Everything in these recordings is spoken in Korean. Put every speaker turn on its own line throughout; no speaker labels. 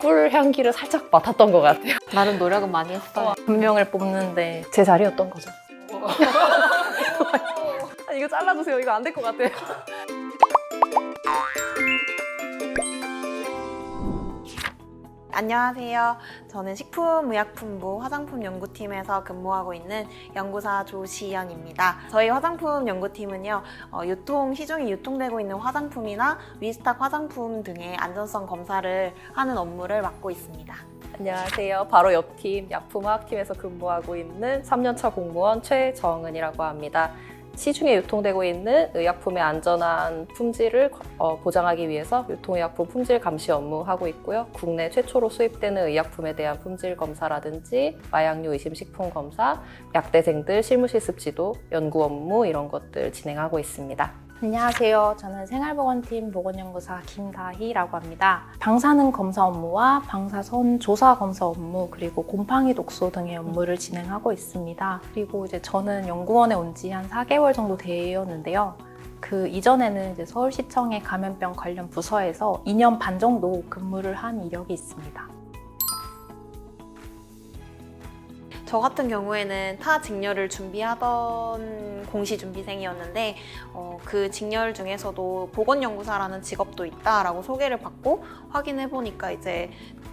꿀 향기를 살짝 맡았던 것 같아요.
나름 노력은 많이 했어요.
한 명을 뽑는데 제 자리였던 거죠. 아니, 이거 잘라주세요. 이거 안 될 것 같아요.
안녕하세요. 저는 식품의약품부 화장품 연구팀에서 근무하고 있는 연구사 조시연입니다. 저희 화장품 연구팀은요, 시중에 유통되고 있는 화장품이나 위스탁 화장품 등의 안전성 검사를 하는 업무를 맡고 있습니다.
안녕하세요. 바로 옆팀 약품화학팀에서 근무하고 있는 3년차 공무원 최정은이라고 합니다. 시중에 유통되고 있는 의약품의 안전한 품질을 보장하기 위해서 유통의약품 품질 감시 업무 하고 있고요. 국내 최초로 수입되는 의약품에 대한 품질 검사라든지 마약류 의심식품 검사, 약대생들 실무실습 지도, 연구 업무 이런 것들 진행하고 있습니다.
안녕하세요. 저는 생활보건팀 보건연구사 김다희라고 합니다. 방사능 검사 업무와 방사선 조사 검사 업무, 그리고 곰팡이 독소 등의 업무를 진행하고 있습니다. 그리고 이제 저는 연구원에 온 지 한 4개월 정도 되었는데요. 그 이전에는 이제 서울시청의 감염병 관련 부서에서 2년 반 정도 근무를 한 이력이 있습니다.
저 같은 경우에는 타 직렬을 준비하던 공시준비생이었는데 그 직렬 중에서도 보건연구사라는 직업도 있다라고 소개를 받고 확인해보니까 이제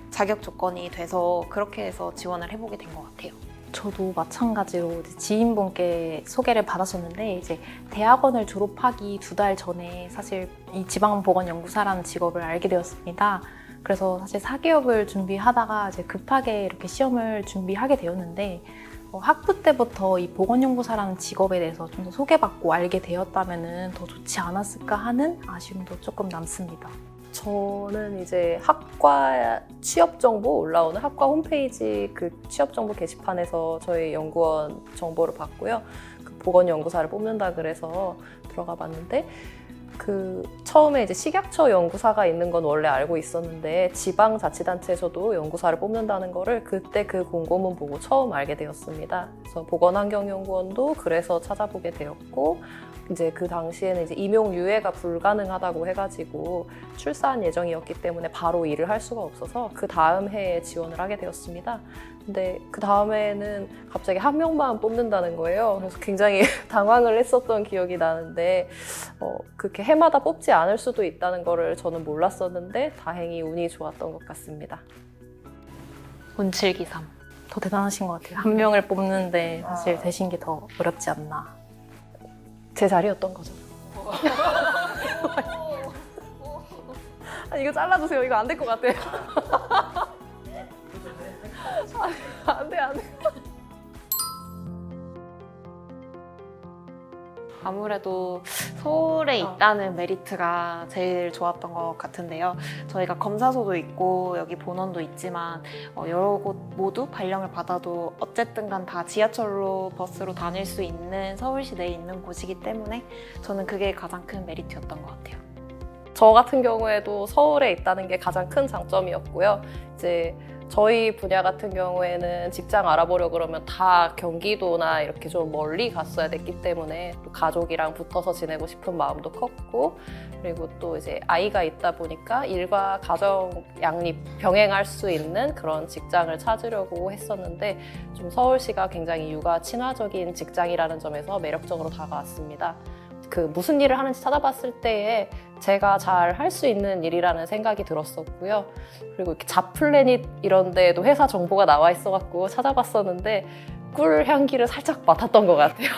자격 조건이 돼서 그렇게 해서 지원을 해보게 된 것 같아요.
저도 마찬가지로 지인분께 소개를 받았었는데, 이제 대학원을 졸업하기 2달 전에 사실 이 지방보건연구사라는 직업을 알게 되었습니다. 그래서 사실 사기업을 준비하다가 이제 급하게 이렇게 시험을 준비하게 되었는데, 학부 때부터 이 보건연구사라는 직업에 대해서 좀 더 소개받고 알게 되었다면 더 좋지 않았을까 하는 아쉬움도 조금 남습니다.
저는 이제 학과 취업 정보 올라오는 학과 홈페이지 그 취업 정보 게시판에서 저희 연구원 정보를 봤고요. 그 보건연구사를 뽑는다 그래서 들어가 봤는데, 처음에 이제 식약처 연구사가 있는 건 원래 알고 있었는데 지방자치단체에서도 연구사를 뽑는다는 거를 그때 그 공고문 보고 처음 알게 되었습니다. 그래서 보건환경연구원도 그래서 찾아보게 되었고, 이제 그 당시에는 이제 임용 유예가 불가능하다고 해가지고 출산 예정이었기 때문에 바로 일을 할 수가 없어서 그 다음 해에 지원을 하게 되었습니다. 근데 그 다음에는 갑자기 한 명만 뽑는다는 거예요. 그래서 굉장히 당황을 했었던 기억이 나는데, 그렇게 해마다 뽑지 않을 수도 있다는 거를 저는 몰랐었는데 다행히 운이 좋았던 것 같습니다.
운칠기삼.
더 대단하신 것 같아요. 한 명을 뽑는데 사실 되신 게 더 어렵지 않나.
제 자리였던 거죠. 아니, 이거 잘라주세요. 이거 안 될 것 같아요. 안 돼.
아무래도 서울에 있다는 메리트가 제일 좋았던 것 같은데요. 저희가 검사소도 있고 여기 본원도 있지만 여러 곳 모두 발령을 받아도 어쨌든 간 다 지하철로 버스로 다닐 수 있는 서울시 내에 있는 곳이기 때문에 저는 그게 가장 큰 메리트였던 것 같아요.
저 같은 경우에도 서울에 있다는 게 가장 큰 장점이었고요. 이제 저희 분야 같은 경우에는 직장 알아보려 그러면 다 경기도나 이렇게 좀 멀리 갔어야 됐기 때문에 또 가족이랑 붙어서 지내고 싶은 마음도 컸고, 그리고 또 이제 아이가 있다 보니까 일과 가정 양립 병행할 수 있는 그런 직장을 찾으려고 했었는데, 좀 서울시가 굉장히 육아 친화적인 직장이라는 점에서 매력적으로 다가왔습니다. 무슨 일을 하는지 찾아봤을 때에 제가 잘 할 수 있는 일이라는 생각이 들었었고요. 그리고 이렇게 잡플래닛 이런 데에도 회사 정보가 나와 있어갖고 찾아봤었는데 꿀 향기를 살짝 맡았던 것 같아요.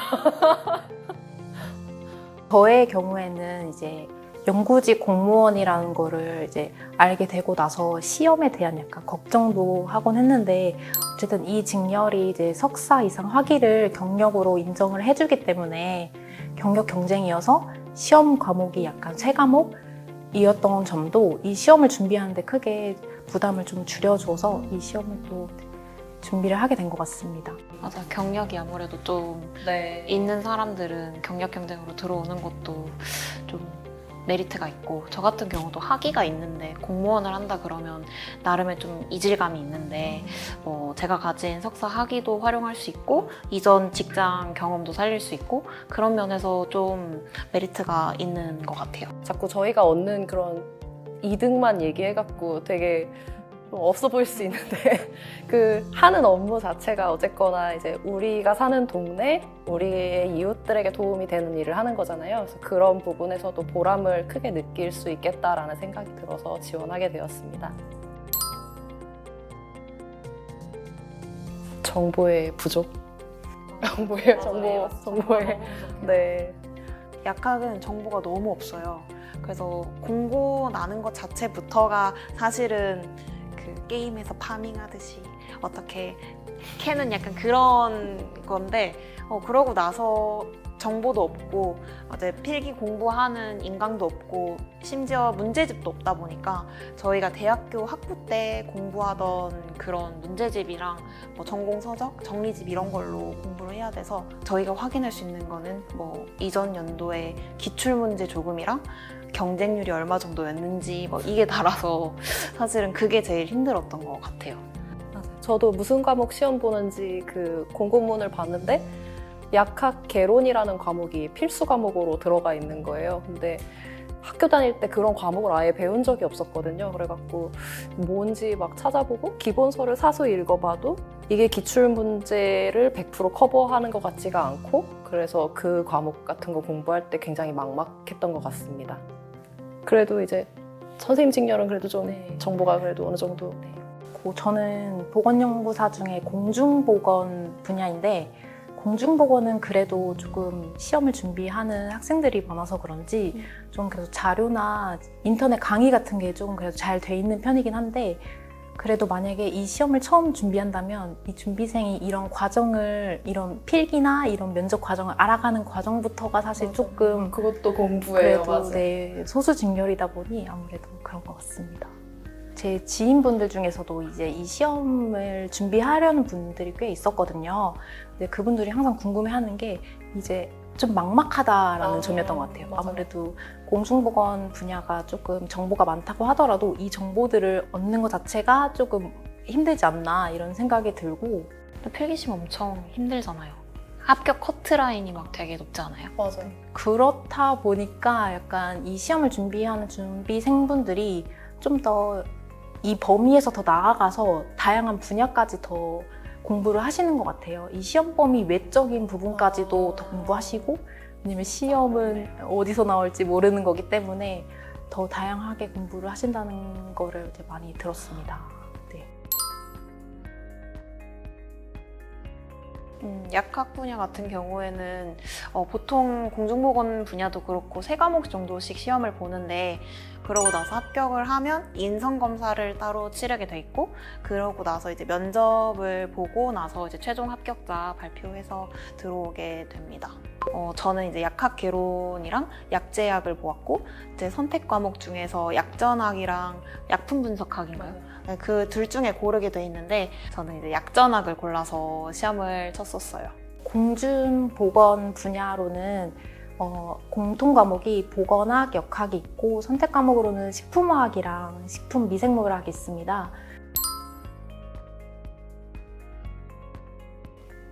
저의 경우에는 이제 연구직 공무원이라는 거를 이제 알게 되고 나서 시험에 대한 약간 걱정도 하곤 했는데, 어쨌든 이 직렬이 이제 석사 이상 학위를 경력으로 인정을 해주기 때문에 경력 경쟁이어서 시험 과목이 약간 세 과목이었던 점도 이 시험을 준비하는데 크게 부담을 좀 줄여줘서 이 시험을 또 준비를 하게 된 것 같습니다.
맞아, 경력이 아무래도 좀 있는 사람들은 경력 경쟁으로 들어오는 것도 좀 메리트가 있고, 저 같은 경우도 학위가 있는데 공무원을 한다 그러면 나름의 좀 이질감이 있는데 제가 가진 석사 학위도 활용할 수 있고 이전 직장 경험도 살릴 수 있고 그런 면에서 좀 메리트가 있는 것 같아요.
자꾸 저희가 얻는 그런 이득만 얘기해갖고 되게 좀 없어 보일 수 있는데 그 하는 업무 자체가 어쨌거나 이제 우리가 사는 동네, 우리의 이웃들에게 도움이 되는 일을 하는 거잖아요. 그래서 그런 부분에서도 보람을 크게 느낄 수 있겠다라는 생각이 들어서 지원하게 되었습니다. 정보의 부족? 정보의 정보의 네.
약학은 정보가 너무 없어요. 그래서 공고 나는 것 자체부터가 사실은 그 게임에서 파밍하듯이 어떻게 캐는 약간 그런 건데 그러고 나서 정보도 없고 이제 필기 공부하는 인강도 없고 심지어 문제집도 없다 보니까 저희가 대학교 학부 때 공부하던 그런 문제집이랑 뭐 전공 서적, 정리집 이런 걸로 공부를 해야 돼서 저희가 확인할 수 있는 거는 뭐 이전 연도에 기출 문제 조금이랑 경쟁률이 얼마 정도였는지 뭐 이게 달아서 사실은 그게 제일 힘들었던 것 같아요.
저도 무슨 과목 시험 보는지 그 공고문을 봤는데 약학 개론이라는 과목이 필수 과목으로 들어가 있는 거예요. 근데 학교 다닐 때 그런 과목을 아예 배운 적이 없었거든요. 그래갖고 뭔지 막 찾아보고 기본서를 사서 읽어봐도 이게 기출 문제를 100% 커버하는 것 같지가 않고 그래서 그 과목 같은 거 공부할 때 굉장히 막막했던 것 같습니다. 그래도 이제 선생님 직렬은 그래도 좀 정보가 그래도 어느 정도
저는 보건연구사 중에 공중보건 분야인데 공중보건은 그래도 조금 시험을 준비하는 학생들이 많아서 그런지 좀 그래도 자료나 인터넷 강의 같은 게 좀 그래도 잘 돼 있는 편이긴 한데 그래도 만약에 이 시험을 처음 준비한다면 이 준비생이 이런 과정을 이런 필기나 이런 면접 과정을 알아가는 과정부터가 사실 조금
그것도 공부예요.
그래도 네, 소수직렬이다 보니 아무래도 그런 것 같습니다. 제 지인분들 중에서도 이제 이 시험을 준비하려는 분들이 꽤 있었거든요. 근데 그분들이 항상 궁금해하는 게 이제 좀 막막하다라는 점이었던 것 같아요.
맞아요.
아무래도 공중보건 분야가 조금 정보가 많다고 하더라도 이 정보들을 얻는 것 자체가 조금 힘들지 않나 이런 생각이 들고
필기시험 엄청 힘들잖아요. 합격 커트라인이 막 되게 높지 않아요?
맞아요.
그렇다 보니까 약간 이 시험을 준비하는 준비생분들이 좀 더 이 범위에서 더 나아가서 다양한 분야까지 더 공부를 하시는 것 같아요. 이 시험 범위 외적인 부분까지도 더 공부하시고 왜냐면 시험은 어디서 나올지 모르는 거기 때문에 더 다양하게 공부를 하신다는 거를 이제 많이 들었습니다. 네.
약학 분야 같은 경우에는 보통 공중보건 분야도 그렇고 3과목 정도씩 시험을 보는데 그러고 나서 합격을 하면 인성검사를 따로 치르게 돼 있고 그러고 나서 이제 면접을 보고 나서 이제 최종 합격자 발표해서 들어오게 됩니다. 저는 이제 약학 개론이랑 약제약을 보았고 이제 선택 과목 중에서 약전학이랑 약품 분석학인가요? 네, 그 둘 중에 고르게 돼 있는데 저는 이제 약전학을 골라서 시험을 쳤었어요.
공중보건 분야로는 공통 과목이 보건학, 역학이 있고 선택 과목으로는 식품화학이랑 식품미생물학이 있습니다.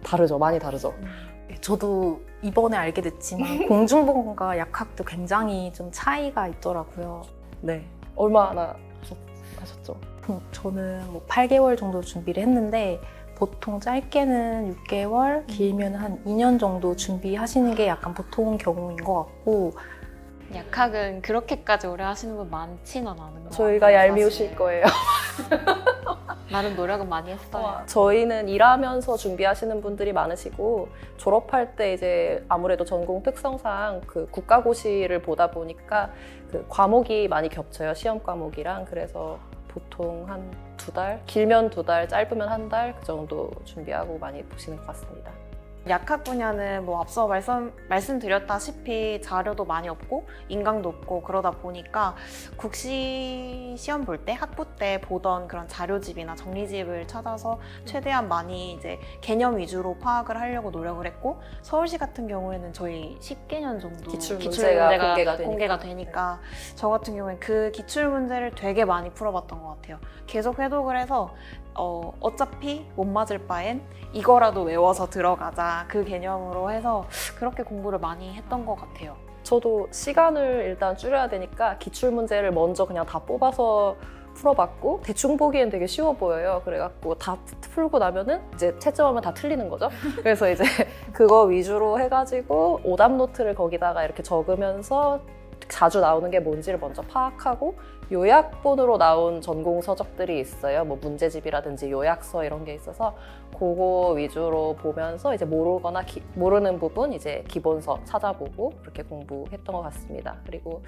다르죠. 많이 다르죠.
저도 이번에 알게 됐지만 공중보건과 약학도 굉장히 좀 차이가 있더라고요.
네. 얼마나 하셨죠?
저는 뭐 8개월 정도 준비를 했는데 보통 짧게는 6개월, 길면 한 2년 정도 준비하시는 게 약간 보통 경우인 것 같고
약학은 그렇게까지 오래 하시는 분 많지는 않은 것 같아요.
저희가 얄미우실
사실.
거예요.
나름 노력은 많이 했어요.
저희는 일하면서 준비하시는 분들이 많으시고 졸업할 때 이제 아무래도 전공 특성상 그 국가고시를 보다 보니까 그 과목이 많이 겹쳐요. 시험 과목이랑. 그래서 보통 한 2달, 길면 2달, 짧으면 1달 그 정도 준비하고 많이 보시는 것 같습니다.
약학 분야는 뭐 앞서 말씀드렸다시피 자료도 많이 없고 인강도 없고 그러다 보니까 국시 시험 볼 때 학부 때 보던 그런 자료집이나 정리집을 찾아서 최대한 많이 이제 개념 위주로 파악을 하려고 노력을 했고 서울시 같은 경우에는 저희 10개년 정도
기출 문제가
공개가 되니까 저 같은 경우에는 그 기출 문제를 되게 많이 풀어봤던 것 같아요. 계속 회독을 해서 어차피 못 맞을 바엔 이거라도 외워서 들어가자 그 개념으로 해서 그렇게 공부를 많이 했던 것 같아요.
저도 시간을 일단 줄여야 되니까 기출 문제를 먼저 그냥 다 뽑아서 풀어봤고 대충 보기엔 되게 쉬워 보여요. 그래갖고 다 풀고 나면은 이제 채점하면 다 틀리는 거죠. 그래서 이제 그거 위주로 해가지고 오답 노트를 거기다가 이렇게 적으면서 자주 나오는 게 뭔지를 먼저 파악하고 요약본으로 나온 전공 서적들이 있어요. 뭐 문제집이라든지 요약서 이런 게 있어서 그거 위주로 보면서 이제 모르거나 모르는 부분 이제 기본서 찾아보고 그렇게 공부했던 것 같습니다. 그리고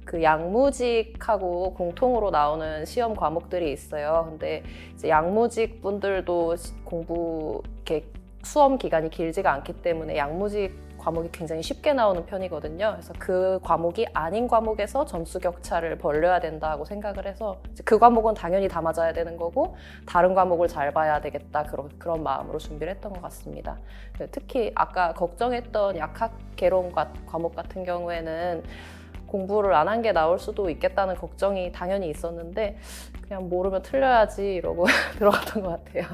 그 양무직하고 공통으로 나오는 시험 과목들이 있어요. 근데 이제 양무직 분들도 공부 이렇게 수험 기간이 길지가 않기 때문에 양무직 과목이 굉장히 쉽게 나오는 편이거든요. 그래서 그 과목이 아닌 과목에서 점수 격차를 벌려야 된다고 생각을 해서 그 과목은 당연히 다 맞아야 되는 거고 다른 과목을 잘 봐야 되겠다 그런 마음으로 준비를 했던 것 같습니다. 특히 아까 걱정했던 약학 개론 과목 같은 경우에는 공부를 안 한 게 나올 수도 있겠다는 걱정이 당연히 있었는데 그냥 모르면 틀려야지 이러고 들어갔던 것 같아요.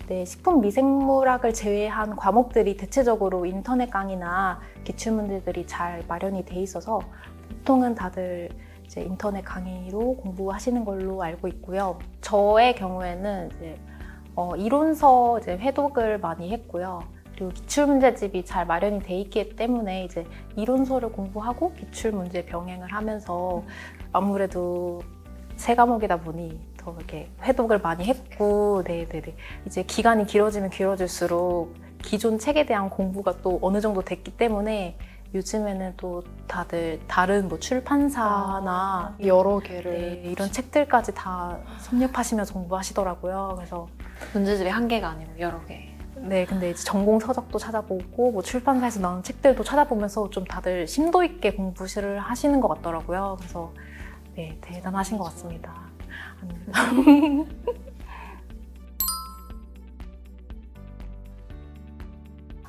네, 식품 미생물학을 제외한 과목들이 대체적으로 인터넷 강의나 기출문제들이 잘 마련이 돼 있어서 보통은 다들 이제 인터넷 강의로 공부하시는 걸로 알고 있고요. 저의 경우에는 이제 이론서 이제 회독을 많이 했고요. 그리고 기출문제집이 잘 마련이 돼 있기 때문에 이제 이론서를 공부하고 기출문제 병행을 하면서 아무래도 세 과목이다 보니 더 이렇게 회독을 많이 했고, 네네네. 이제 기간이 길어지면 길어질수록 기존 책에 대한 공부가 또 어느 정도 됐기 때문에 요즘에는 또 다들 다른 뭐 출판사나
여러 개를
네, 이런 책들까지 다 섭렵하시면서 공부하시더라고요. 그래서
문제집이 한 개가 아니고 여러 개.
네, 근데 이제 전공 서적도 찾아보고 뭐 출판사에서 나온 책들도 찾아보면서 좀 다들 심도 있게 공부를 하시는 것 같더라고요. 그래서 네, 대단하신 것 같습니다.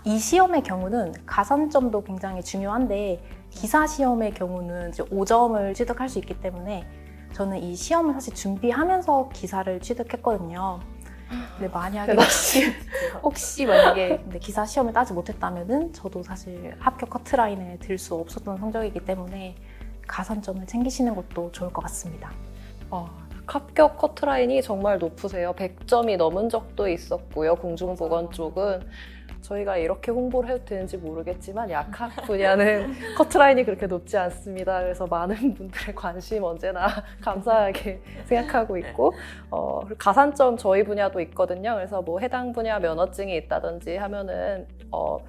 이 시험의 경우는 가산점도 굉장히 중요한데 기사 시험의 경우는 이제 5점을 취득할 수 있기 때문에 저는 이 시험을 사실 준비하면서 기사를 취득했거든요. 근데 만약에 혹시 만약에 근데 기사 시험을 따지 못했다면은 저도 사실 합격 커트라인에 들 수 없었던 성적이기 때문에 가산점을 챙기시는 것도 좋을 것 같습니다.
합격 커트라인이 정말 높으세요. 100점이 넘은 적도 있었고요. 공중보건 쪽은. 저희가 이렇게 홍보를 해도 되는지 모르겠지만 약학 분야는 커트라인이 그렇게 높지 않습니다. 그래서 많은 분들의 관심 언제나 감사하게 생각하고 있고 그리고 가산점 저희 분야도 있거든요. 그래서 뭐 해당 분야 면허증이 있다든지 하면은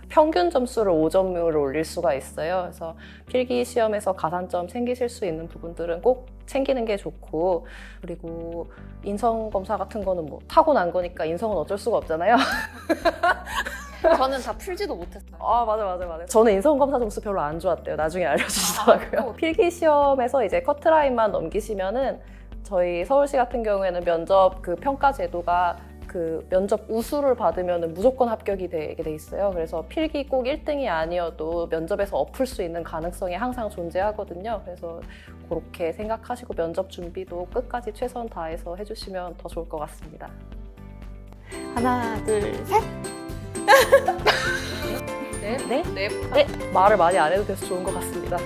평균 점수를 5점으로 올릴 수가 있어요. 그래서 필기 시험에서 가산점 챙기실 수 있는 부분들은 꼭 챙기는 게 좋고 그리고 인성검사 같은 거는 뭐 타고난 거니까 인성은 어쩔 수가 없잖아요.
저는 다 풀지도 못했어요.
맞아요. 저는 인성검사 점수 별로 안 좋았대요. 나중에 알려주시더라고요. 필기 시험에서 이제 커트라인만 넘기시면은 저희 서울시 같은 경우에는 면접 그 평가 제도가 그 면접 우수를 받으면 무조건 합격이 되게 돼 있어요. 그래서 필기 꼭 1등이 아니어도 면접에서 엎을 수 있는 가능성이 항상 존재하거든요. 그래서 그렇게 생각하시고 면접 준비도 끝까지 최선 다해서 해주시면 더 좋을 것 같습니다.
하나, 둘, 셋!
네. 말을 많이 안 해도 돼서 좋은 것 같습니다.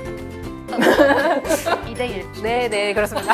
2대1.
네, 그렇습니다.